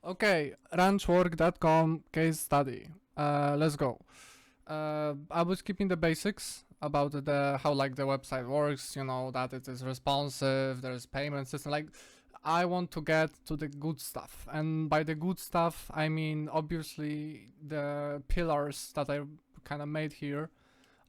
Okay, ranchwork.com case study. Let's go. I was keeping the basics about the how like the website works. You know that it is responsive. There's payment system. Like I want to get to the good stuff, and by the good stuff I mean obviously the pillars that I kind of made here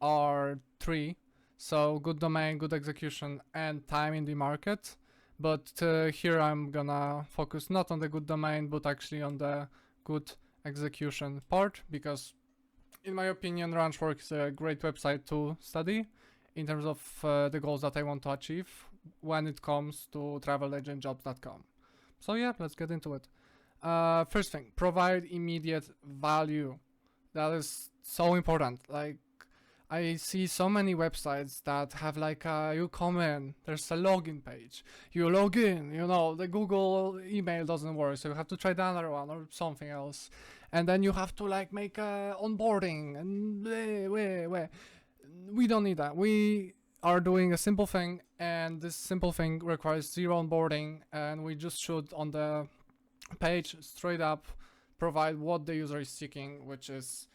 are three. So good domain, good execution, and time in the market. But here I'm gonna focus not on the good domain, but actually on the good execution part, because in my opinion, Ranchwork is a great website to study in terms of the goals that I want to achieve when it comes to travelagentjobs.com. So yeah, let's get into it. First thing, provide immediate value. That is so important. Like I see so many websites that have like you come in, there's a login page, you log in, you know, the Google email doesn't work, so you have to try the other one or something else, and then you have to like make onboarding and we don't need that. We are doing a simple thing, and this simple thing requires zero onboarding, and we just should on the page straight up provide what the user is seeking, which is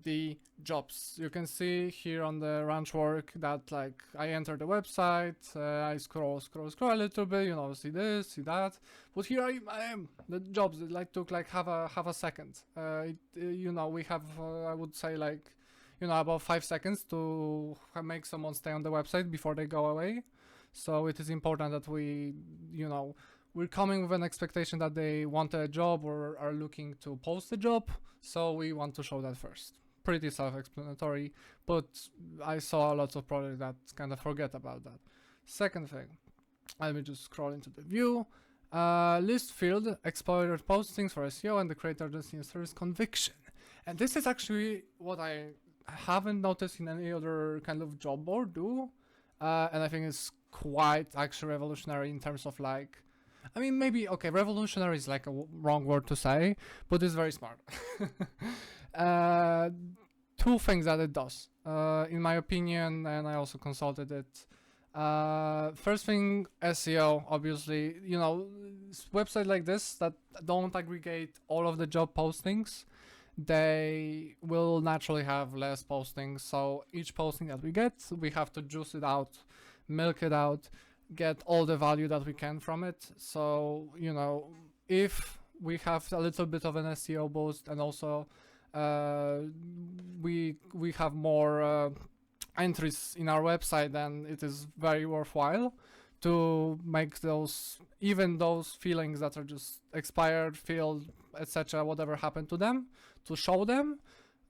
the jobs. You can see here on the Ranchwork that like I enter the website, I scroll a little bit, you know, see this, see that, but here I am. The jobs it like took like half a second. You know, we have I would say like, you know, about 5 seconds to make someone stay on the website before they go away. So it is important that we, you know, we're coming with an expectation that they want a job or are looking to post a job, so we want to show that first. Pretty self-explanatory, but I saw lots of products that kind of forget about that. Second thing, let me just scroll into the view. List field, explorer postings for SEO and the creator agency and service conviction. And this is actually what I haven't noticed in any other kind of job board do. And I think it's quite actually revolutionary in terms of like, I mean, maybe, okay, revolutionary is like a wrong word to say, but it's very smart. Two things that it does, in my opinion, and I also consulted it. First thing, SEO, obviously, you know, websites like this that don't aggregate all of the job postings, they will naturally have less postings. So each posting that we get, we have to juice it out, milk it out, get all the value that we can from it. So, you know, if we have a little bit of an SEO boost and also we have more entries in our website, then it is very worthwhile to make those, even those feelings that are just expired, filled, etc., whatever happened to them, to show them.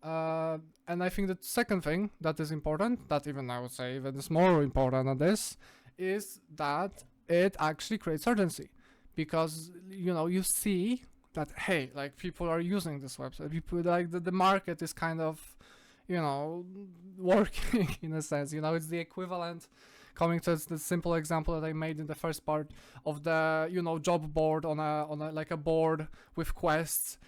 And I think the second thing that is important, that even I would say even is more important than this, is that it actually creates urgency, because you know you see that hey, like people are using this website, people like the market is kind of, you know, working in a sense. You know, it's the equivalent, coming to the simple example that I made in the first part of the, you know, job board on a like a board with quests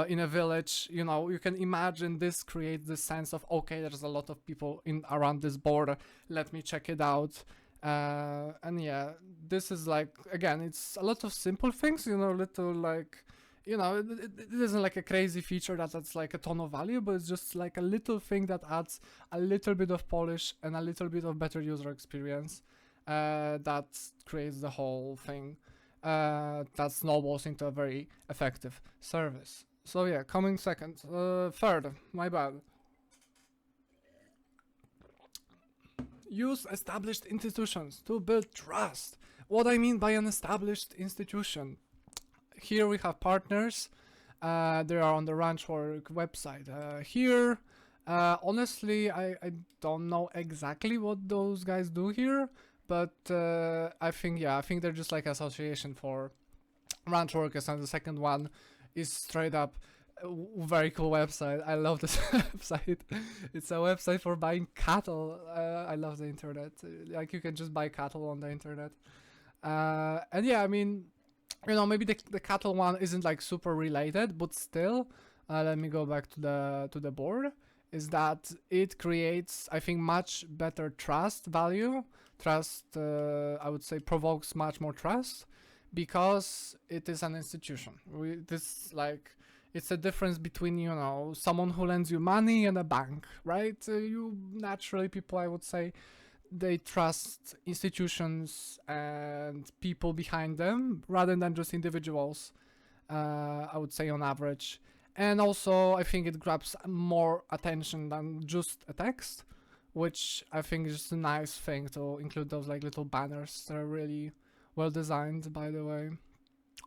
in a village. You know, you can imagine this creates this sense of okay, there's a lot of people in around this board, let me check it out. And yeah, this is like, again, it's a lot of simple things, you know, little like, you know, it isn't like a crazy feature that's like a ton of value, but it's just like a little thing that adds a little bit of polish and a little bit of better user experience, that creates the whole thing, that snowballs into a very effective service. So yeah, coming second. Third, my bad. Use established institutions to build trust. What I mean by an established institution, here we have partners. They are on the Ranchwork website. Here, honestly, I don't know exactly what those guys do here, but I think they're just like association for Ranchworkers, and the second one is straight up very cool website. I love this website. It's a website for buying cattle. I love the internet. Like you can just buy cattle on the internet. And yeah, I mean, you know, maybe the cattle one isn't like super related, but still, let me go back to the board. Is that it creates, I think, much better trust value. Trust, I would say, provokes much more trust, because it is an institution. This like it's a difference between, you know, someone who lends you money and a bank, right? You naturally, people, I would say, they trust institutions and people behind them rather than just individuals. I would say on average, and also I think it grabs more attention than just a text, which I think is just a nice thing to include those like little banners. They're really well designed, by the way.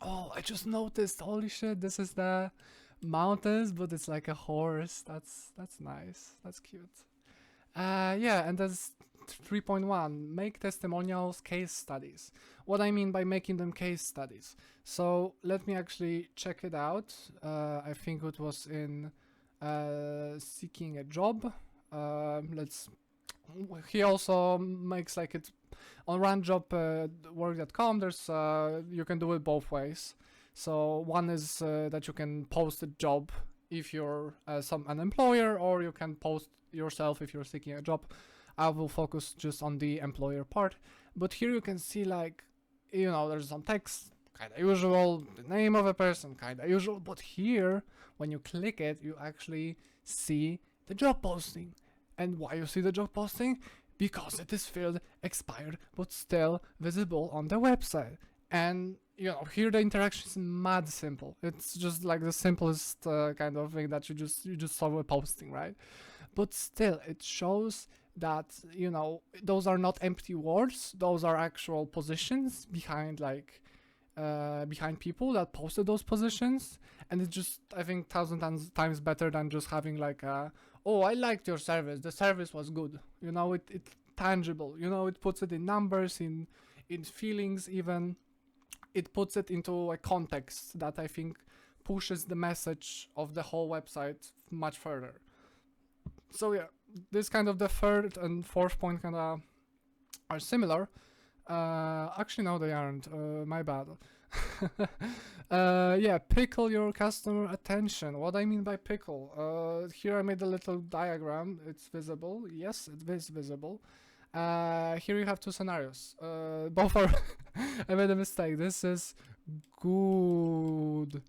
Oh, I just noticed. Holy shit! This is the mountains, but it's like a horse. That's nice. That's cute. Yeah, and there's 3.1. Make testimonials, case studies. What I mean by making them case studies. So let me actually check it out. I think it was in seeking a job. Let's. He also makes like it on randjobwork.com. There's you can do it both ways. So one is that you can post a job if you're an employer, or you can post yourself if you're seeking a job. I will focus just on the employer part. But here you can see, like, you know, there's some text, kind of usual, the name of a person, kind of usual. But here, when you click it, you actually see the job posting. And why you see the job posting? Because it is filled, expired, but still visible on the website. And you know, here the interaction is mad simple. It's just like the simplest kind of thing that you just saw with posting, right? But still, it shows that, you know, those are not empty words. Those are actual positions behind like behind people that posted those positions. And it's just, I think, thousand times better than just having like oh, I liked your service. The service was good. You know, it's tangible. You know, it puts it in numbers, in feelings even. It puts it into a context that I think pushes the message of the whole website much further. So yeah, this kind of the third and fourth point kind of are similar. Actually, no, they aren't. My bad. Yeah, pickle your customer attention. What I mean by pickle? Here I made a little diagram. It's visible. Yes, it is visible. Here you have two scenarios. Both are. I made a mistake. This is good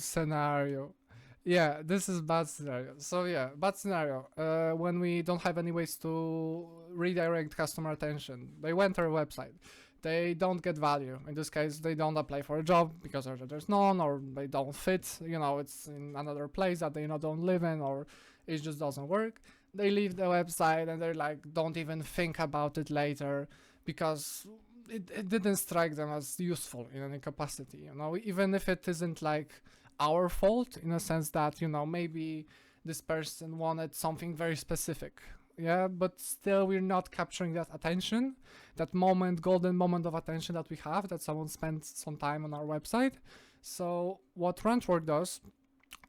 scenario. Yeah, this is bad scenario. So yeah, bad scenario. When we don't have any ways to redirect customer attention, they went to our website. They don't get value. In this case, they don't apply for a job because there's none, or they don't fit. You know, it's in another place that they don't live in, or it just doesn't work. They leave the website and they're like, don't even think about it later because it didn't strike them as useful in any capacity. You know, even if it isn't like our fault in a sense that, you know, maybe this person wanted something very specific. Yeah, but still we're not capturing that attention, that moment, golden moment of attention that we have, that someone spent some time on our website. So what Ranchwork does,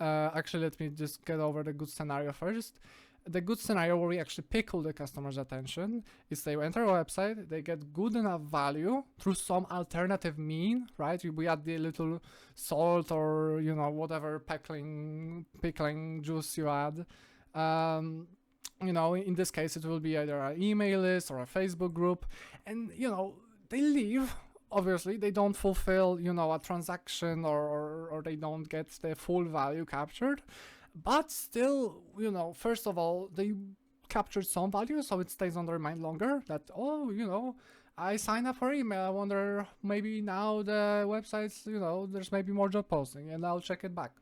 actually let me just get over the good scenario first. The good scenario where we actually pickle the customer's attention is they enter our website, they get good enough value through some alternative mean, right? We add the little salt or, you know, whatever pickling juice you add. You know, in this case, it will be either an email list or a Facebook group. And, you know, they leave. Obviously, they don't fulfill, you know, a transaction or they don't get the full value captured. But still, you know, first of all, they captured some value, so it stays on their mind longer that, oh, you know, I signed up for email. I wonder, maybe now the website's, you know, there's maybe more job posting and I'll check it back.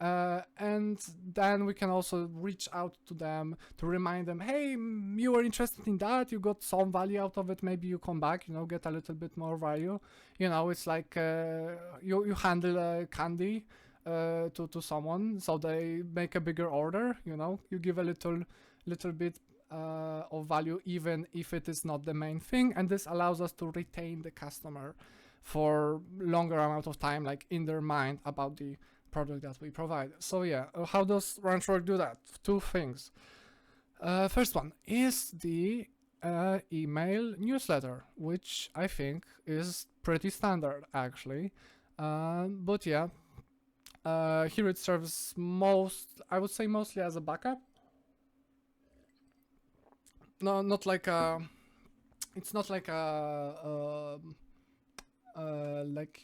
And then we can also reach out to them to remind them, hey, you were interested in that, you got some value out of it, maybe you come back, you know, get a little bit more value. You know, it's like you handle candy to someone, so they make a bigger order, you know, you give a little bit of value even if it is not the main thing, and this allows us to retain the customer for longer amount of time, like in their mind about the product that we provide. So yeah, how does Ranchwork do that? Two things. First one is the email newsletter, which I think is pretty standard actually. But yeah, here it serves I would say mostly as a backup. No, not like it's not like like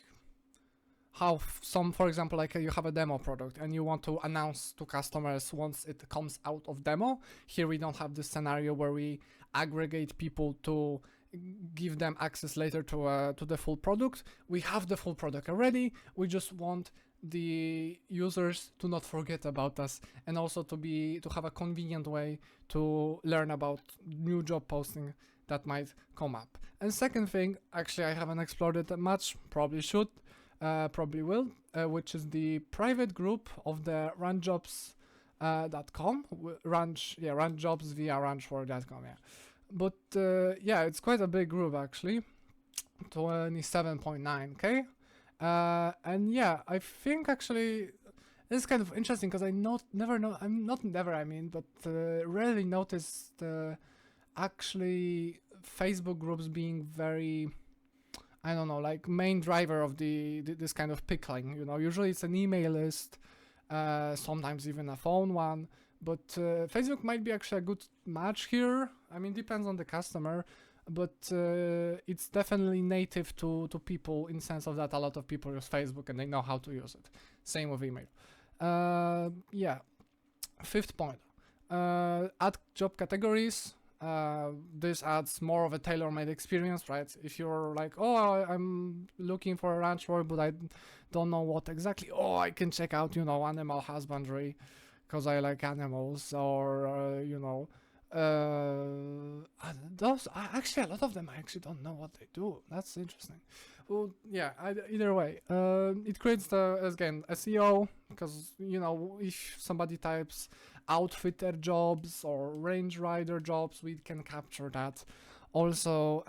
how some, for example, like you have a demo product and you want to announce to customers once it comes out of demo. Here we don't have this scenario where we aggregate people to give them access later to the full product. We have the full product already. We just want the users to not forget about us, and also to have a convenient way to learn about new job posting that might come up. And second thing, actually I haven't explored it that much, probably should, probably will, which is the private group of the runjobs.com, run jobs via runchwork.com, yeah. But yeah, it's quite a big group actually, 27.9k. And yeah, I think actually this is kind of interesting because rarely noticed actually Facebook groups being very, I don't know, like main driver of this kind of pickling. You know, usually it's an email list, sometimes even a phone one. But Facebook might be actually a good match here. I mean, depends on the customer, but it's definitely native to people in sense of that a lot of people use Facebook and they know how to use it. Same with email. Yeah. Fifth point. Add job categories. This adds more of a tailor-made experience, right? If you're like, oh, I'm looking for a ranch work, but I don't know what exactly. Oh, I can check out, animal husbandry, because I like animals, or actually a lot of them I actually don't know what they do. That's interesting. Well, yeah. Either way, it creates again SEO, because if somebody types outfitter jobs or range rider jobs, we can capture that. Also,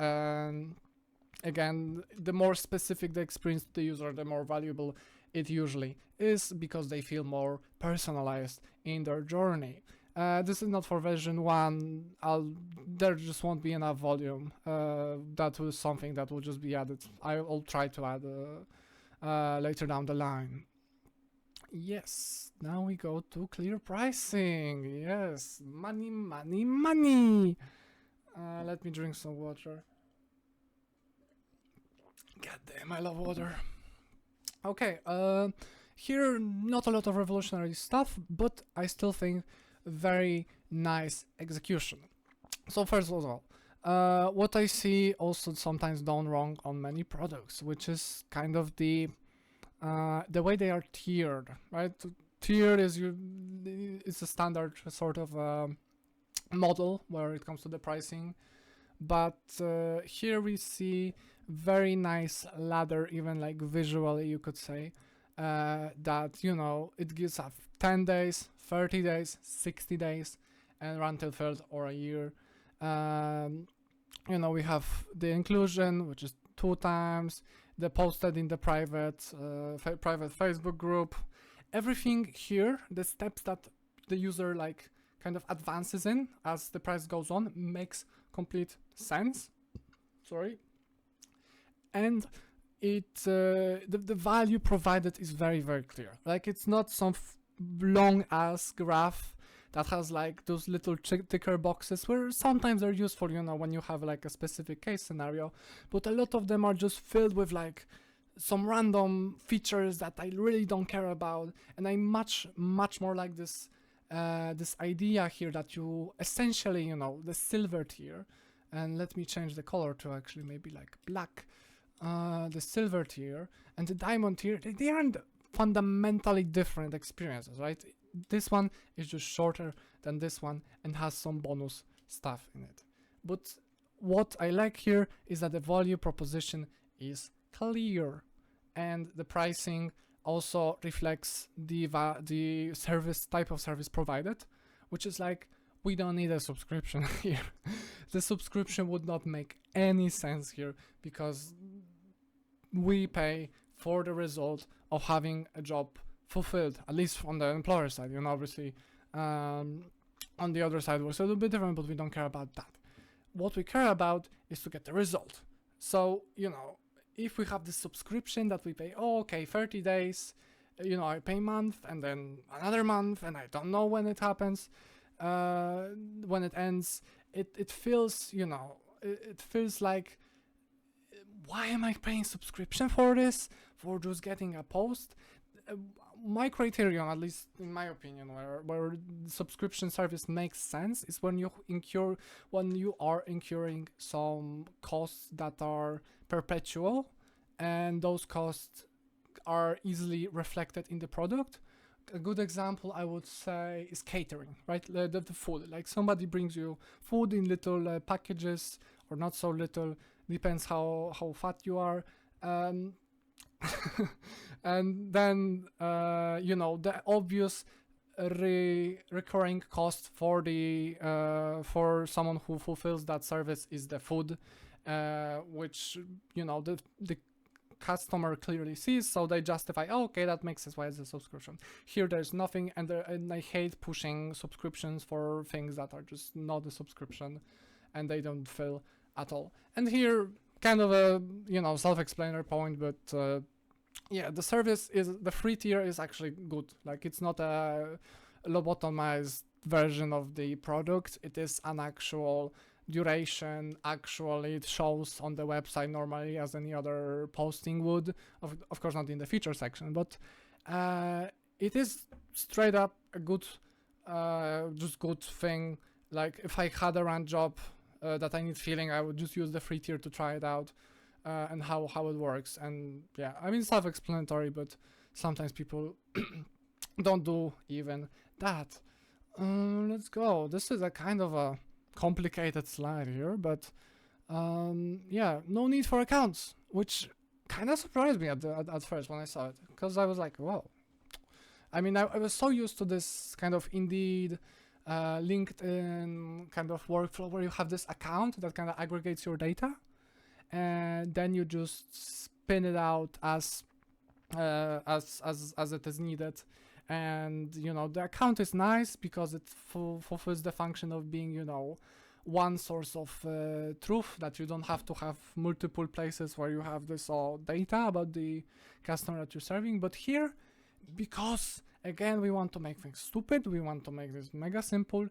again, the more specific the experience to the user, the more valuable it usually is, because they feel more personalized in their journey. This is not for version 1. There just won't be enough volume. That was something that will just be added. I'll try to add later down the line. Yes, now we go to clear pricing. Yes, money, money, money. Let me drink some water. God damn, I love water. Okay, here not a lot of revolutionary stuff, but I still think very nice execution. So first of all, what I see also sometimes done wrong on many products, which is kind of the way they are tiered, right? Tiered it's a standard sort of model where it comes to the pricing, but here we see very nice ladder, even like visually you could say, that it gives up 10 days, 30 days, 60 days, and run till third or a year. We have the inclusion, which is 2 times, the posted in the private Facebook group. Everything here, the steps that the user like kind of advances in as the price goes on, makes complete sense. Sorry. And the value provided is very, very clear. Like, it's not some long ass graph that has like those little ticker boxes where sometimes they're useful, when you have like a specific case scenario, but a lot of them are just filled with like some random features that I really don't care about. And I much more like this idea here that you essentially, the silver tier, and let me change the color to actually maybe like black. The silver tier and the diamond tier, they aren't fundamentally different experiences, right? This one is just shorter than this one and has some bonus stuff in it. But what I like here is that the value proposition is clear, and the pricing also reflects the service type of service provided, which is like, we don't need a subscription here. The subscription would not make any sense here, because we pay for the result of having a job fulfilled, at least on the employer side. Obviously, on the other side was a little bit different, but we don't care about that. What we care about is to get the result. So, if we have this subscription that we pay, 30 days, I pay a month and then another month, and I don't know when it happens, when it ends, it feels, it feels like why am I paying subscription for this? For just getting a post? Uh, my criterion, at least in my opinion, where the subscription service makes sense is when you are incurring some costs that are perpetual, and those costs are easily reflected in the product. A good example I would say is catering, right? The food, like somebody brings you food in little packages, or not so little, depends how fat you are. um, and then the obvious recurring cost for the for someone who fulfills that service is the food, which the customer clearly sees, so they justify, oh, okay, that makes sense, why is a subscription. Here there's nothing, and I hate pushing subscriptions for things that are just not a subscription and they don't fill at all. And here, kind of a self-explainer point, but yeah, the free tier is actually good. Like, it's not a lobotomized version of the product, it is an actual duration. Actually, it shows on the website normally as any other posting would, of course not in the feature section, but it is straight up a good just good thing. Like, if I had a run job that I need filling, I would just use the free tier to try it out, and how it works. And yeah, I mean, self-explanatory, but sometimes people don't do even that. Let's go. This is a kind of a complicated slide here, but yeah, no need for accounts, which kind of surprised me at first when I saw it, because I was like, whoa. I mean, I was so used to this kind of Indeed, LinkedIn kind of workflow where you have this account that kind of aggregates your data, and then you just spin it out as it is needed. And the account is nice because it fulfills the function of being one source of truth, that you don't have to have multiple places where you have this all data about the customer that you're serving. But here, because again we want to make things stupid, we want to make this mega simple,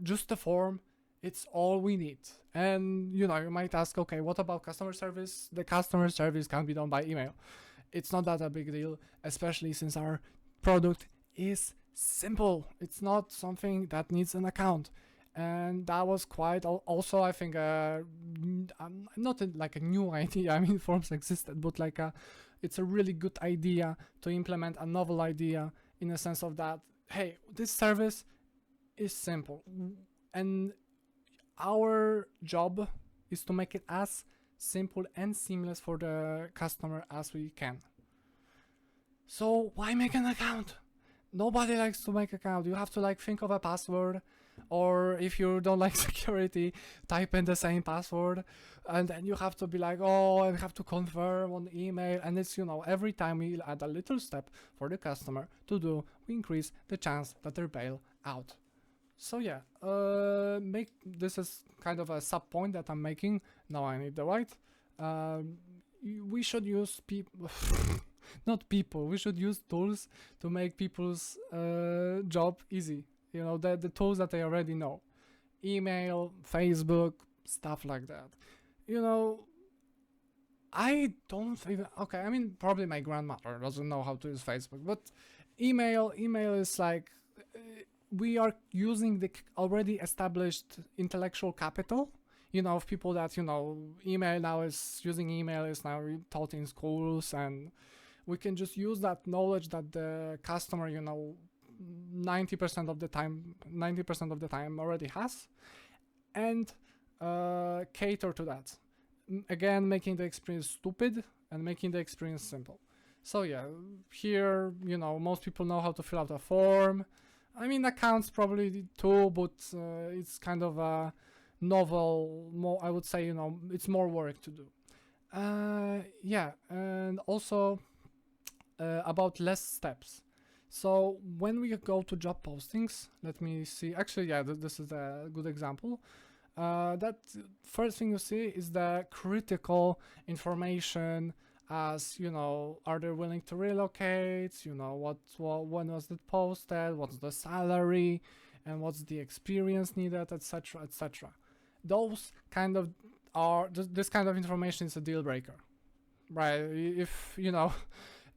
just a form, it's all we need. And you might ask, okay, what about customer service? The customer service can be done by email. It's not that a big deal, especially since our product is simple. It's not something that needs an account. And that was quite also, I think, not like a new idea. I mean, forms existed, but it's a really good idea to implement a novel idea, in a sense of that, hey, this service is simple, and our job is to make it as simple and seamless for the customer as we can. So why make an account? Nobody likes to make account. You have to think of a password, or if you don't like security, type in the same password, and then you have to be like, oh, I have to confirm on email. And it's every time we add a little step for the customer to do, we increase the chance that they're bail out. So yeah, this is kind of a sub point that I'm making. Now I need the white. We should use we should use tools to make people's job easy. The tools that they already know. Email, Facebook, stuff like that. I don't even, okay, I mean, probably my grandmother doesn't know how to use Facebook, but email is like, we are using the already established intellectual capital, of people that, email is now taught in schools, and we can just use that knowledge that the customer, 90% of the time already has, and cater to that. Again, making the experience stupid and making the experience simple. So yeah, here, most people know how to fill out a form. I mean, accounts probably too, but it's kind of a novel, more, I would say, it's more work to do. Yeah, and also about less steps. So when we go to job postings, let me see, actually, yeah, this is a good example. That first thing you see is the critical information, as are they willing to relocate, when was it posted, what's the salary, and what's the experience needed, etc., etc. Those kind of are this kind of information is a deal breaker, right? If you know,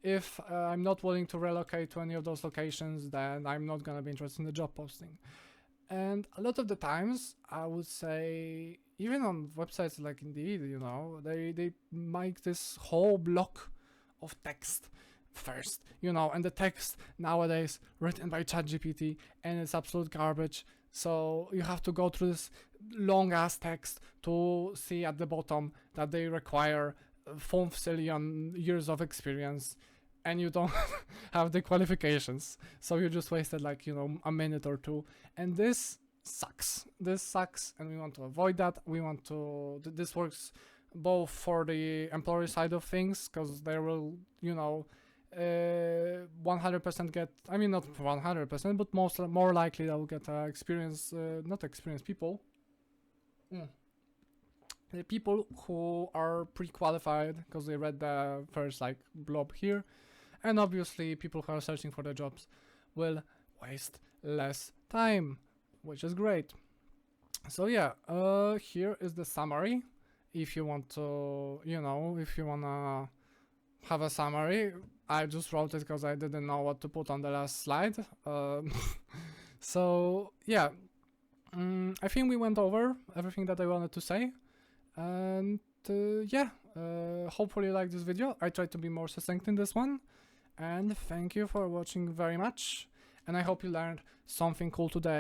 if I'm not willing to relocate to any of those locations, then I'm not gonna be interested in the job posting. And a lot of the times, I would say, even on websites like Indeed, you know, they make this whole block of text first, you know, and the text nowadays written by ChatGPT, and it's absolute garbage. So you have to go through this long ass text to see at the bottom that they require 4 zillion years of experience, and you don't have the qualifications. So you just wasted, like, you know, a minute or two, and this sucks. This sucks, and we want to avoid that. We want to. This works both for the employer side of things, because they will, you know, 100% get, I mean, not 100%, but more likely they'll get not experienced people. The people who are pre-qualified because they read the first, like, blob here, and obviously people who are searching for the jobs will waste less time, which is great. So yeah, here is the summary. If you want to, you know, if you wanna have a summary, I just wrote it because I didn't know what to put on the last slide. So yeah, I think we went over everything that I wanted to say, and yeah, hopefully you like this video. I tried to be more succinct in this one, and thank you for watching very much, and I hope you learned something cool today.